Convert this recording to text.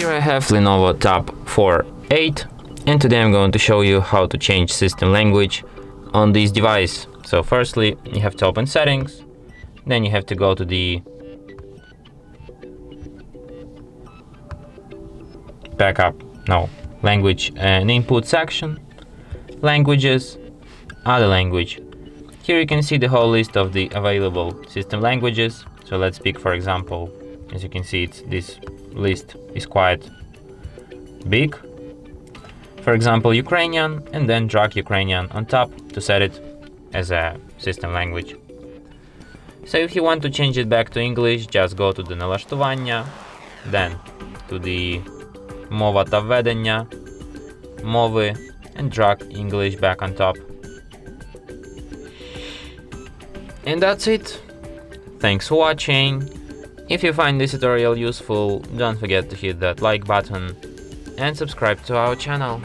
Here I have LENOVO Tab 4.8, and today I'm going to show you how to change system language on this device. So firstly, you have to open settings, then you have to go to the language and input section, languages, other language. Here you can see the whole list of the available system languages. So let's pick, for example, as you can see, this list is quite big. For example, Ukrainian, and then drag Ukrainian on top to set it as a system language. So if you want to change it back to English, just go to the налаштування, then to the мова та введення, мови, and drag English back on top. And that's it. Thanks for watching. If you find this tutorial useful, don't forget to hit that like button and subscribe to our channel.